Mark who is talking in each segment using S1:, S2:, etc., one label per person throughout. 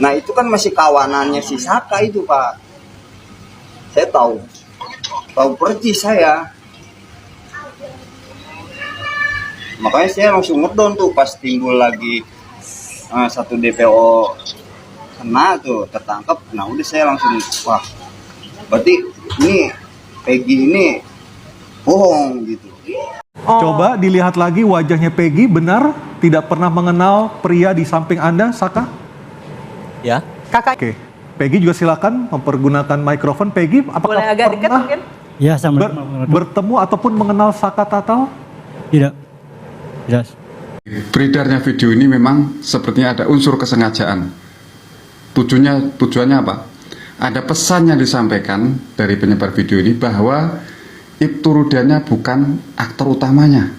S1: Nah itu kan masih kawanannya si Saka itu Pak. Saya tahu persis saya. Makanya saya langsung ngedon tuh pas timbul lagi satu DPO kena tuh tertangkap. Nah udah saya langsung wah berarti ini Peggy ini bohong gitu.
S2: Coba dilihat lagi wajahnya Peggy, benar tidak pernah mengenal pria di samping Anda, Saka?
S3: Ya.
S4: Kakak,
S2: Oke, Peggy juga silakan mempergunakan mikrofon. Peggy, apakah
S4: boleh agak dekat
S2: pernah
S4: mungkin?
S5: Ya, sama.
S2: bertemu ataupun mengenal Saka Tatal?
S5: Tidak. Tidak.
S6: Beredarnya video ini memang sepertinya ada unsur kesengajaan. Tujuannya apa? Ada pesan yang disampaikan dari penyebar video ini bahwa Ibtu Rudiana bukan aktor utamanya.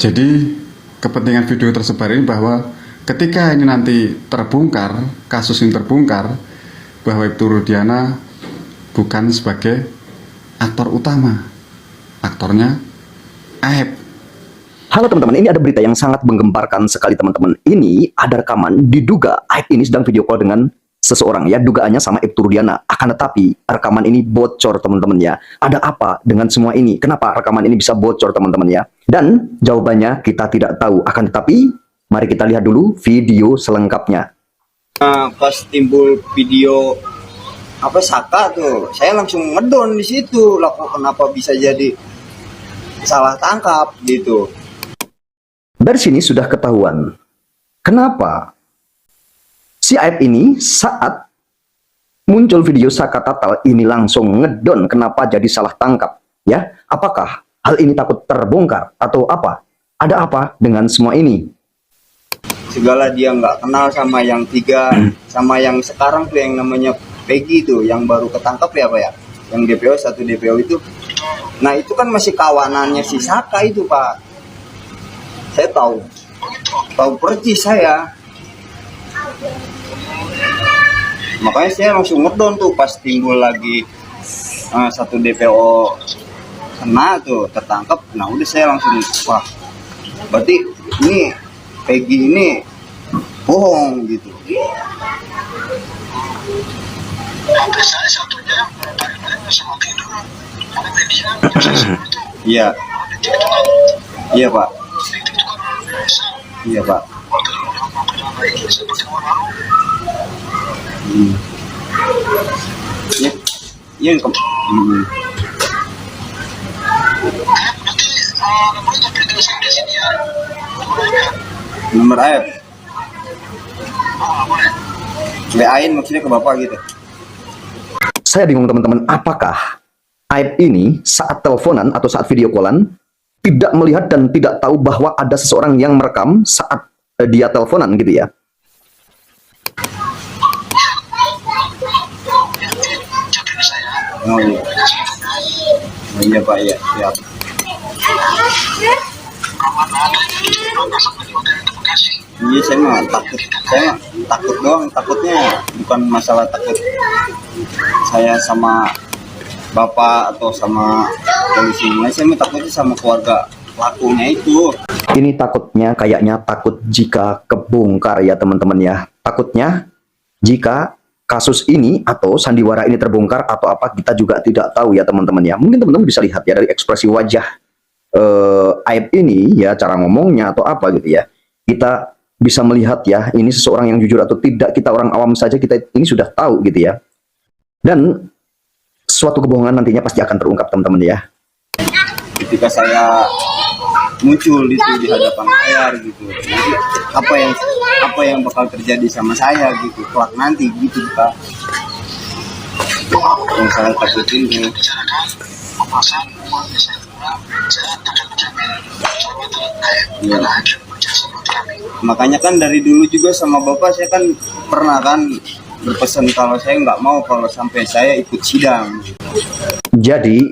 S6: Jadi kepentingan video tersebar ini bahwa ketika ini nanti terbongkar, kasus ini terbongkar, bahwa Ibtu Rudiana bukan sebagai aktor utama, aktornya Aep.
S7: Halo teman-teman, ini ada berita yang sangat menggemparkan sekali teman-teman. Ini ada rekaman diduga Aep ini sedang video call dengan seseorang ya, dugaannya sama Ibtu Rudiana. Akan tetapi rekaman ini bocor teman-teman ya. Ada apa dengan semua ini? Kenapa rekaman ini bisa bocor teman-teman ya? Dan jawabannya kita tidak tahu. Akan tetapi mari kita lihat dulu video selengkapnya.
S1: Pas timbul video Saka tuh, saya langsung ngedon di situ. Lah kok kenapa bisa jadi salah tangkap gitu.
S7: Dari sini sudah ketahuan kenapa si Aep ini saat muncul video Saka Tatal ini langsung ngedon, kenapa jadi salah tangkap ya? Apakah hal ini takut terbongkar atau apa? Ada apa dengan semua ini?
S1: Segala dia nggak kenal sama yang tiga, sama yang sekarang tuh yang namanya Peggy tuh, yang baru ketangkep ya Pak ya, yang DPO satu DPO itu. Nah itu kan masih kawanannya si Saka itu Pak. Saya tahu persis saya. Makanya saya langsung ngedon tuh pas timbul lagi satu DPO kena tuh tertangkap. Nah udah saya langsung wah berarti ini Peggy ini bohong gitu. Iya. Iya Pak. Iya Pak. Iya. Iya. Nomor Aep. WA-in maksudnya ke Bapak gitu.
S7: Saya bingung teman-teman, apakah Aep ini saat teleponan atau saat video callan tidak melihat dan tidak tahu bahwa ada seseorang yang merekam saat dia teleponan gitu ya?
S1: Oh iya. Oh iya Pak ya, siap. Iya saya mah takut doang, takutnya bukan masalah takut saya sama Bapak atau sama polisi. Saya mah takutnya sama keluarga pelakunya itu.
S7: Ini takutnya kayaknya takut jika kebongkar ya teman-teman ya. Takutnya jika kasus ini atau sandiwara ini terbongkar atau apa, kita juga tidak tahu ya teman-teman ya. Mungkin teman-teman bisa lihat ya dari ekspresi wajah Aep ini ya, cara ngomongnya atau apa gitu ya. Kita bisa melihat ya, ini seseorang yang jujur atau tidak. Kita orang awam saja kita ini sudah tahu gitu ya. Dan suatu kebohongan nantinya pasti akan terungkap teman-teman ya.
S1: Ketika saya muncul itu di hadapan layar gitu, nanti apa yang bakal terjadi sama saya gitu kelak nanti gitu Pak. Yang saya takutin ini. Ya. Makanya kan dari dulu juga sama Bapak saya kan pernah kan berpesan kalau saya nggak mau kalau sampai saya ikut sidang.
S7: Jadi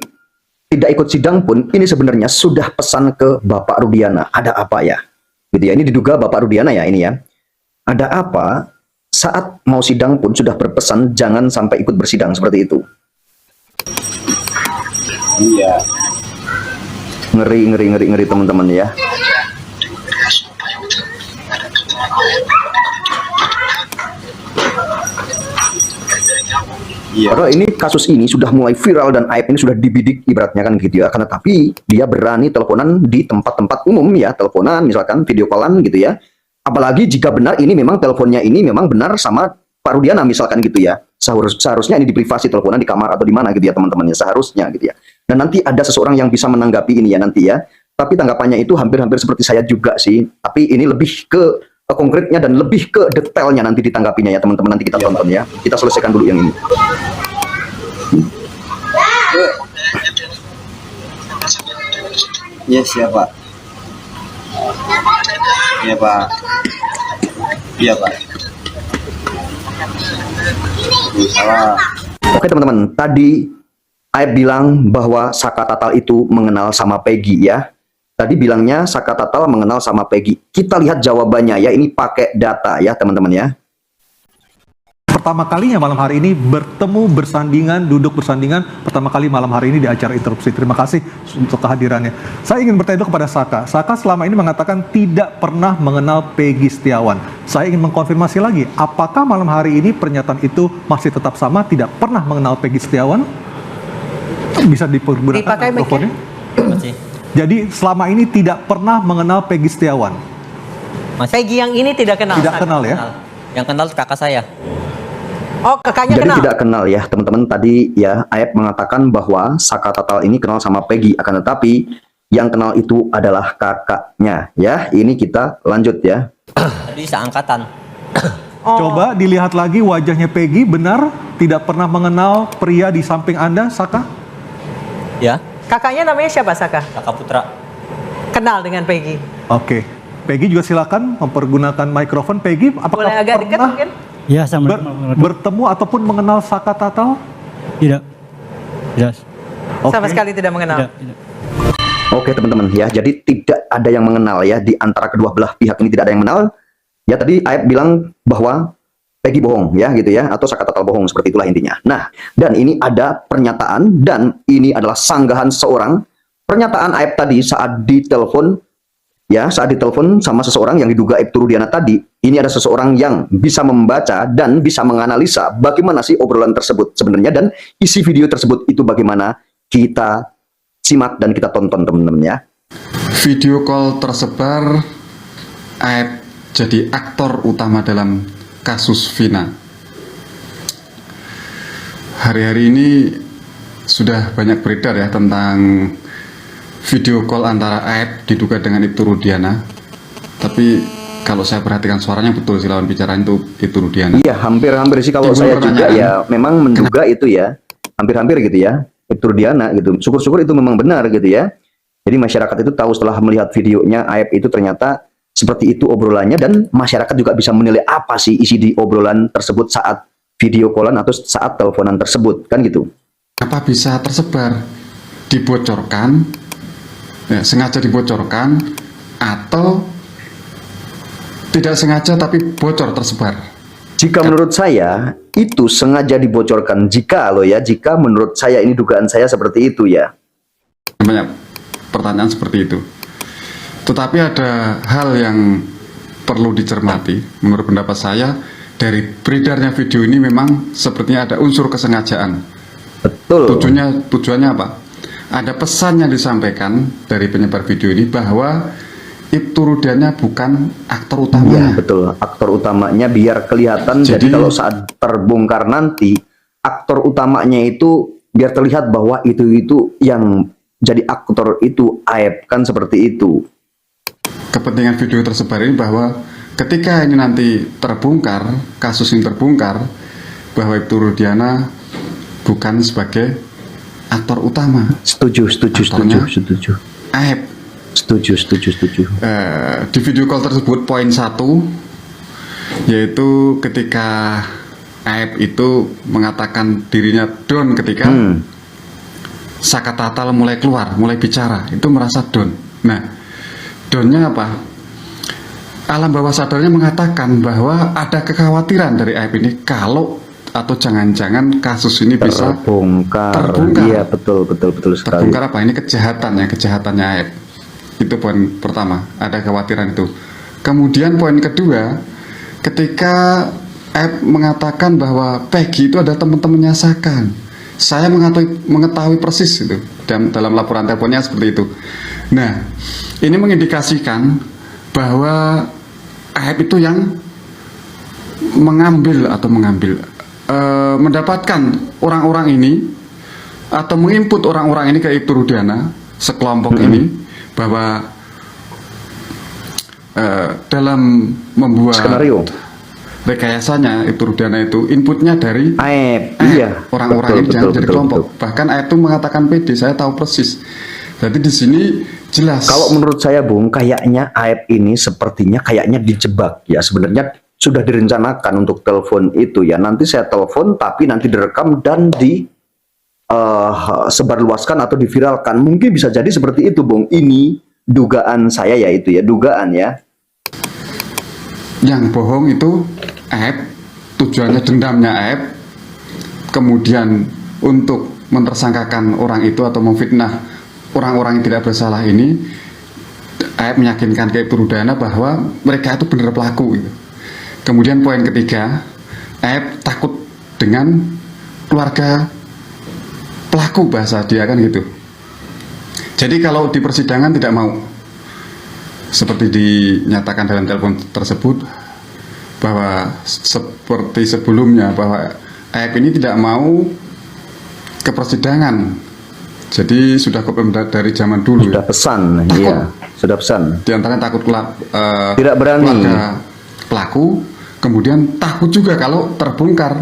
S7: tidak ikut sidang pun ini sebenarnya sudah pesan ke Bapak Rudiana. Ada apa ya? Gitu ya. Ini diduga Bapak Rudiana ya ini ya. Ada apa? Saat mau sidang pun sudah berpesan jangan sampai ikut bersidang seperti itu.
S1: Iya.
S7: Ngeri teman-teman ya.
S1: Iya.
S7: Padahal ini kasus ini sudah mulai viral dan aib ini sudah dibidik ibaratnya kan gitu ya. Karena tapi dia berani teleponan di tempat-tempat umum ya, teleponan misalkan video callan gitu ya. Apalagi jika benar ini memang teleponnya ini memang benar sama Pak Rudiana misalkan gitu ya. Seharusnya ini di privasi teleponan di kamar atau di mana gitu ya teman-teman ya, seharusnya gitu ya. Dan nanti ada seseorang yang bisa menanggapi ini ya nanti ya. Tapi tanggapannya itu hampir-hampir seperti saya juga sih. Tapi ini lebih ke konkretnya dan lebih ke detailnya nanti ditanggapinya ya teman-teman, nanti kita tonton ya. Kita selesaikan dulu yang ini.
S1: Yes ya Pak. Iya Pak. Iya Pak. Salah.
S7: Oke teman-teman, tadi Aib bilang bahwa Saka Tatal itu mengenal sama Peggy ya. Tadi bilangnya Saka Tatal mengenal sama Peggy. Kita lihat jawabannya ya, ini pakai data ya teman-teman ya.
S2: Pertama kalinya malam hari ini bertemu bersandingan, duduk bersandingan pertama kali malam hari ini di acara interupsi. Terima kasih untuk kehadirannya. Saya ingin bertanya kepada Saka. Saka selama ini mengatakan tidak pernah mengenal Peggy Setiawan. Saya ingin mengkonfirmasi lagi, apakah malam hari ini pernyataan itu masih tetap sama, tidak pernah mengenal Peggy Setiawan? Bisa dipergunakan
S3: Dipakai
S2: mikrofonnya?
S5: Masih.
S2: Jadi selama ini tidak pernah mengenal Peggy Setiawan.
S3: Peggy yang ini tidak kenal.
S2: Tidak kenal ya?
S5: Yang kenal kakak saya.
S3: Oh, kakaknya
S7: Jadi
S3: kenal.
S7: tidak kenal ya teman-teman. Tadi ya Aib mengatakan bahwa Saka Tatal ini kenal sama Peggy, akan tetapi yang kenal itu adalah kakaknya ya. Ini kita lanjut ya.
S5: Tadi seangkatan.
S3: Oh.
S2: Coba dilihat lagi wajahnya Peggy, benar tidak pernah mengenal pria di samping Anda, Saka?
S5: Ya,
S3: Kakaknya namanya siapa, Saka?
S5: kakak Putra.
S3: Kenal dengan Peggy.
S2: Oke. Peggy juga silakan mempergunakan mikrofon. Peggy, apakah
S3: Boleh agak dekat
S2: pernah
S3: mungkin?
S5: Ya, sama.
S2: bertemu ataupun mengenal Saka Tatal?
S5: Tidak. Tidak.
S2: Oke.
S3: Sama sekali tidak mengenal.
S5: Tidak.
S7: Oke teman-teman ya. Jadi tidak ada yang mengenal ya, di antara kedua belah pihak ini tidak ada yang mengenal. Ya tadi Aib bilang bahwa Peggy bohong ya gitu ya, atau Saka Tatal bohong, seperti itulah intinya. Nah, dan ini ada pernyataan dan ini adalah sanggahan seorang. Pernyataan Aib tadi saat ditelepon ya, saat ditelepon sama seseorang yang diduga Aibtu Rudiana tadi. Ini ada seseorang yang bisa membaca dan bisa menganalisa bagaimana sih obrolan tersebut sebenarnya, dan isi video tersebut itu bagaimana. Kita simak dan kita tonton teman-teman ya.
S6: Video call tersebar, Aib jadi aktor utama dalam kasus Vina. Hari-hari ini sudah banyak beredar ya tentang video call antara Aib diduga dengan Aibtu Rudiana. Tapi kalau saya perhatikan suaranya betul sih, lawan bicara itu Rudiana.
S7: Iya, hampir-hampir sih kalau
S6: Timbul
S7: saya juga
S6: pertanyaan.
S7: ya memang menduga itu ya. Hampir-hampir gitu ya. Aibtu Rudiana gitu. Syukur-syukur itu memang benar gitu ya. Jadi masyarakat itu tahu setelah melihat videonya Aib itu ternyata seperti itu obrolannya, dan masyarakat juga bisa menilai apa sih isi di obrolan tersebut saat video callan atau saat teleponan tersebut kan gitu.
S6: Apa bisa tersebar, dibocorkan, ya, sengaja dibocorkan, atau tidak sengaja tapi bocor tersebar?
S7: Jika menurut saya itu sengaja dibocorkan, jika menurut saya ini dugaan saya seperti itu ya.
S6: Banyak pertanyaan seperti itu. Tetapi ada hal yang perlu dicermati. Menurut pendapat saya, dari beredarnya video ini memang sepertinya ada unsur kesengajaan.
S7: Betul.
S6: Tujuannya apa? Ada pesan yang disampaikan dari penyebar video ini bahwa Aibtu Rudiana bukan aktor
S7: Iya
S6: utamanya.
S7: betul, aktor utamanya biar kelihatan. Jadi kalau saat terbongkar nanti, aktor utamanya itu biar terlihat bahwa itu yang jadi aktor itu Aib, kan seperti itu.
S6: Kepentingan video tersebar ini bahwa ketika ini nanti terbongkar, kasus ini terbongkar, bahwa Aibtu Rudiana bukan sebagai aktor utama.
S7: Setuju.
S6: Aib.
S7: Setuju.
S6: Di video call tersebut poin 1 yaitu ketika Aib itu mengatakan dirinya down ketika Saka Tatal mulai keluar, mulai bicara, itu merasa down. Nah, downnya apa? Alam bawah sadarnya mengatakan bahwa ada kekhawatiran dari Aib ini kalau atau jangan-jangan kasus ini bisa
S7: Terbongkar. Iya betul sekali.
S6: terbongkar apa? Ini kejahatannya Aib. Itu poin pertama, ada kekhawatiran itu. Kemudian poin kedua, ketika Aib mengatakan bahwa Peggy itu ada teman-temannya Saka. Saya mengetahui persis itu dalam laporan teleponnya seperti itu. Nah, ini mengindikasikan bahwa Aib itu yang mendapatkan orang-orang ini atau menginput orang-orang ini ke Ibtu Rudiana sekelompok ini bahwa dalam membuat
S7: Skenario
S6: rekayasanya Ibtu Rudiana itu inputnya dari
S7: Aib, iya,
S6: orang-orang ini jangan
S7: betul,
S6: jadi
S7: betul,
S6: kelompok.
S7: betul.
S6: Bahkan Aib itu mengatakan PD, saya tahu persis. Jadi di sini jelas.
S7: Kalau menurut saya, Bung, kayaknya Aib ini sepertinya kayaknya dijebak ya. Sebenarnya sudah direncanakan untuk telepon itu ya. Nanti saya telepon, tapi nanti direkam dan sebarluaskan atau diviralkan. Mungkin bisa jadi seperti itu, Bung. Ini dugaan saya ya, itu ya, dugaan ya.
S6: Yang bohong itu Aib, tujuannya dendamnya Aib, kemudian untuk mentersangkakan orang itu atau memfitnah orang-orang yang tidak bersalah ini. Aib meyakinkan ke Ibtu Rudiana bahwa mereka itu benar pelaku gitu. Kemudian poin ketiga, Aib takut dengan keluarga pelaku, bahasa dia kan gitu. Jadi kalau di persidangan tidak mau, seperti dinyatakan dalam telepon tersebut, bahwa seperti sebelumnya bahwa Aib ini tidak mau ke persidangan. Jadi sudah kopim dari zaman dulu.
S7: Sudah pesan,
S6: Takut.
S7: iya, sudah pesan.
S6: Di antaranya takut
S7: Tidak berani.
S6: keluarga pelaku, kemudian takut juga kalau terbongkar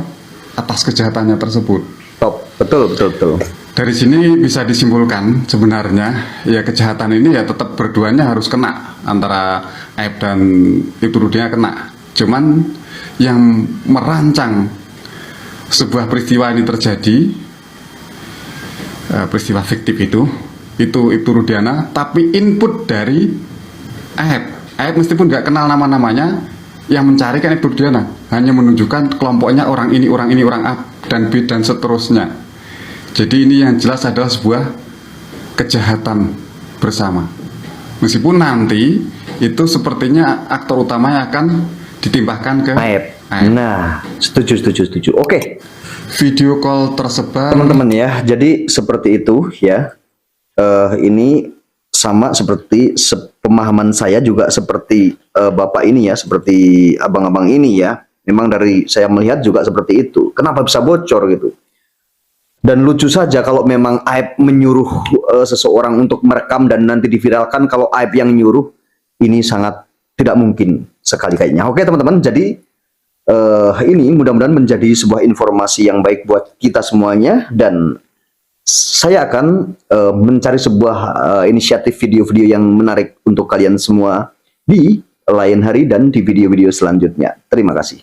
S6: atas kejahatannya tersebut.
S7: Top, betul, betul, betul.
S6: Dari sini bisa disimpulkan sebenarnya ya kejahatan ini ya tetap berduanya harus kena, antara Aib dan Ibtu Rudiana kena. Cuman yang merancang sebuah peristiwa ini terjadi, peristiwa fiktif itu Ibtu Rudiana, tapi input dari Aib. Aib meskipun nggak kenal nama-namanya, yang mencari kan Ibtu Rudiana, hanya menunjukkan kelompoknya orang ini, orang A dan B dan seterusnya. Jadi ini yang jelas adalah sebuah kejahatan bersama. Meskipun nanti itu sepertinya aktor utamanya akan ditimbahkan ke
S7: Aib. Nah, setuju, setuju, setuju. Oke.
S6: Video call tersebar.
S7: Teman-teman ya, jadi seperti itu ya. Ini sama seperti pemahaman saya juga seperti Bapak ini ya, seperti abang-abang ini ya. Memang dari saya melihat juga seperti itu. Kenapa bisa bocor gitu? Dan lucu saja kalau memang Aib menyuruh seseorang untuk merekam dan nanti diviralkan. Kalau Aib yang nyuruh, ini sangat tidak mungkin sekali kayaknya. Oke teman-teman, jadi ini mudah-mudahan menjadi sebuah informasi yang baik buat kita semuanya, dan saya akan mencari sebuah inisiatif video-video yang menarik untuk kalian semua di lain hari dan di video-video selanjutnya. Terima kasih.